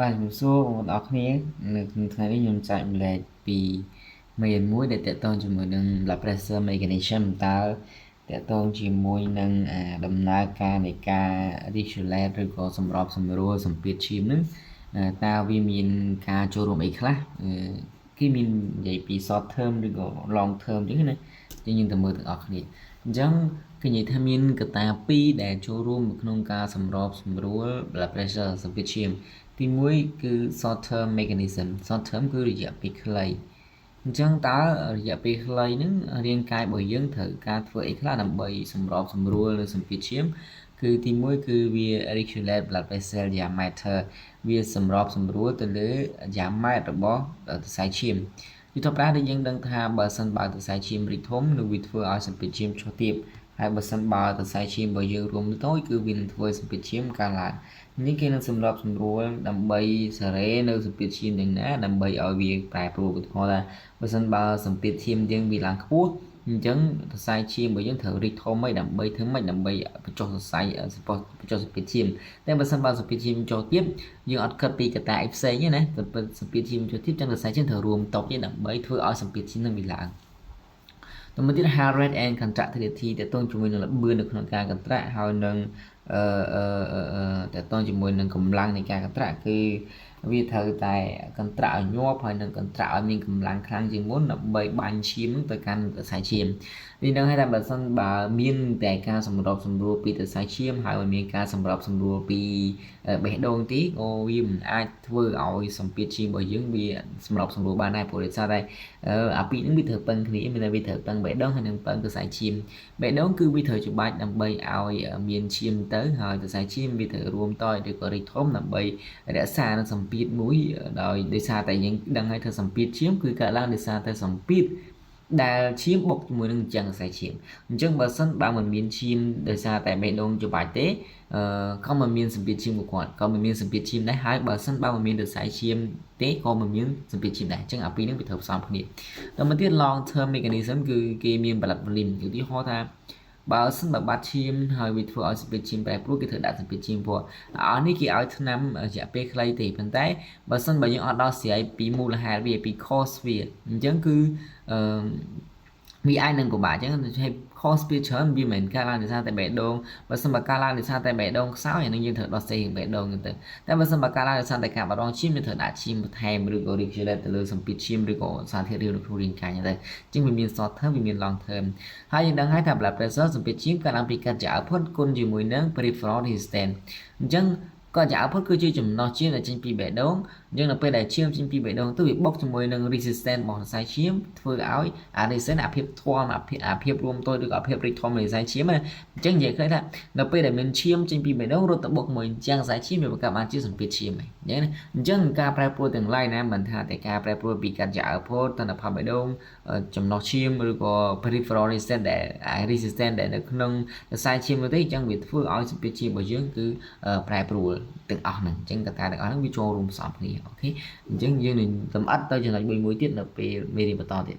បាទជំរាបសួរបងប្អូនអរគ្នានៅថ្ងៃនេះខ្ញុំចែកម្លែកពីមេរៀនមួយដែលតកតងជាមួយនឹង blood pressure mechanism តើតកតងជាមួយនឹងដំណើរការនៃការ regulate ឬក៏សម្របសម្រួលសម្ពាធឈាមនឹងតើវាមានការចូលរួមអីខ្លះគេមាននិយាយពី short term ឬក៏ long term អញ្ចឹងណាយើងទៅមើលទាំងអស់គ្នាអញ្ចឹងគឺនិយាយថាមានកត្តា2ដែលចូលរួមក្នុងការសម្របសម្រួល blood pressure សម្ពាធឈាមទី1គឺ short term mechanism short term គឺរយៈពេលខ្លីអញ្ចឹងតើរយៈពេលខ្លីហ្នឹងរាងកាយរបស់យើងត្រូវការធ្វើអីខ្លះដើម្បីសម្របសម្រួលនៅសម្ពាធឈាមគឺទី1គឺវា regulate blood vessel diameter វាសម្របសម្រួលទៅលើ diameter របស់សរសៃឈាមពីទៅប្រាស់ដែលយើងដឹងថាបើសិនបើសរសៃឈាមរីកធំនឹងវាធ្វើឲ្យសម្ពាធឈាមចុះទាបហើយបើសិនបើសរសៃឈាមរបស់យើងរួមតូចគឺវានឹងធ្វើសម្ពាធឈាមកើនឡើងនេះគេនឹងសម្របសម្រួលដើម្បីសារ៉េនៅសម្ពាធឈាមយ៉ាងណាដើម្បីឲ្យវាប្រែប្រួលឧទាហរណ៍ថាបើសិនបើសម្ពាធឈាមយើងវាឡើងខ្ពស់អញ្ចឹងសរសៃឈាមរបស់យើងត្រូវរីកធំឲ្យដើម្បីធ្វើម៉េចដើម្បីបញ្ចុះសរសៃបញ្ចុះសម្ពាធឈាមតែបើសិនបើសម្ពាធឈាមចុះទាបយើងអត់គិតពីកត្តាអីផ្សេងទេណាសម្ពាធឈាមចុះទាបចឹងសរសៃឈាមត្រូវរួមតបទៀតដើម្បីធ្វើឲ្យសម្ពាធឈាមនឹងវាឡើងតមកទៀត heart rate and contractility តើតើជាមួយនឹងល្បឿននៅក្នុងការកន្ត្រាក់ហើយនឹងតើតើជាមួយនឹងកម្លាំងនៃការកន្ត្រាក់គឺវាត្រូវតែកន្ត្រាក់ឲ្យញាប់ហើយនឹងកន្ត្រាក់ឲ្យមានកម្លាំងខ្លាំងជាងមុនដើម្បីបាញ់ឈាមទៅកាន់សរសៃឈាមនេះនឹងឲ្យតែបើសិនបើមានតែការសម្របសម្រួលពីសរសៃឈាមហើយមានការសម្របសម្រួលពីបេះដូងទីវាមិនអាចធ្វើឲ្យសម្ពាធឈាមរបស់យើងវាសម្របសម្រួលបានដែរព្រោះដោយសារតែអាពីរនេះវាត្រូវពឹងគ្នាមានតែវាត្រូវពឹងបេះដូងហើយនឹងពឹងសរសៃឈាមបេះដូងគឺវាត្រូវច្បាច់ដើម្បីឲ្យមានឈាមទៅហើយសរសៃឈាមវាត្រូវរួមតយឬក៏រីកធំដើម្បីរក្សានៅសម្ពាធមួយដោយសារតែយើងដឹងហើយថាសម្ពាធឈាមគឺកើតឡើងដោយសារតែសម្ពាធដែលឈាមបុកជាមួយនឹងចាំងសរសៃឈាមអញ្ចឹងបើសិនបើមិនមានឈាមដោយសារតែបេះដូងច្បាច់ទេក៏មិនមានសម្ពាធឈាមcủaគាត់ក៏មិនមានសម្ពាធឈាមដែរហើយបើសិនបើមិនមានសរសៃឈាមទេក៏មិនមានសម្ពាធឈាមដែរអញ្ចឹងអាពីរនេះវាត្រូវផ្សំគ្នាតែមកទៀត long term mechanism គឺគេមាន blood volume ឧទាហរណ៍ថាបើសិនបើបាត់ឈាមហើយវាធ្វើឲ្យសម្ពាធឈាមប្រែប្រួលគេត្រូវដាក់សម្ពាធឈាមព្រោះអស់នេះគេឲ្យថ្នាំរយៈពេលខ្លីទេប៉ុន្តែបើសិនបើយើងអត់ដោះស្រាយពីមូលហេតុវាពី cause វាអញ្ចឹងគឺវាអាចនឹងពិបាកអញ្ចឹងឲ្យ cause វាច្រើនវាមិនកើតឡើងដោយសារតែបេះដូងបើសិនបើកើតឡើងដោយសារតែបេះដូងខ្សោយអានឹងយើងត្រូវដោះស្រាយបេះដូងទៅតែបើសិនបើកើតឡើងដោយសារតែការបាត់បង់ឈាមយើងត្រូវដាក់ឈាមបន្ថែមឬក៏ regulate ទៅលើសម្ពាធឈាមឬក៏សារធាតុរាវនៅក្នុងរាងកាយទៅអញ្ចឹងវាមាន short term វាមាន long term ហើយយើងដឹងហើយថា blood pressure សម្ពាធឈាមកើតឡើងពីការចាក់ output គុណជាមួយនឹង peripheral resistance អញ្ចឹងក៏ចាក់ output គឺជាចំណុះឈាមដែលចេញពីបេះដូងអញ្ចឹងនៅពេលដែលឈាមចេញពីបេះដូងទៅវាបុកជាមួយនឹង resistance របស់សរសៃឈាមធ្វើឲ្យអា resistance អាភាពធន់អាភាពរួមតូចឬក៏អាភាពរីកធំនៃសរសៃឈាមណាអញ្ចឹងនិយាយឃើញថានៅពេលដែលមានឈាមចេញពីបេះដូងរត់ទៅបុកមួយចាំងសរសៃឈាមវាបង្កើតបានជាសម្ពាធឈាមហ្នឹងអញ្ចឹងការប្រែប្រួលទាំងឡាយណាមិនថាតែការប្រែប្រួលពីការចាក់ output ទៅផលបេះដូងចំណុះឈាមឬក៏ peripheral resistance ដែល resistance ដែលនៅក្នុងសរសៃឈាមនោះទេអញ្ចឹងវាធ្វើឲ្យសម្ពាធឈាមរបស់យើងគឺប្រែប្រួលទាំងអស់ហ្នឹងអញ្ចឹងកត្តាទាំងអស់ហ្នឹងវាចូលរួមផ្សំគ្នាអូខេអញ្ចឹងយើងនឹងសម្អិតទៅចំណុចមួយទៀតនៅពេលមេរៀនបន្តទៀត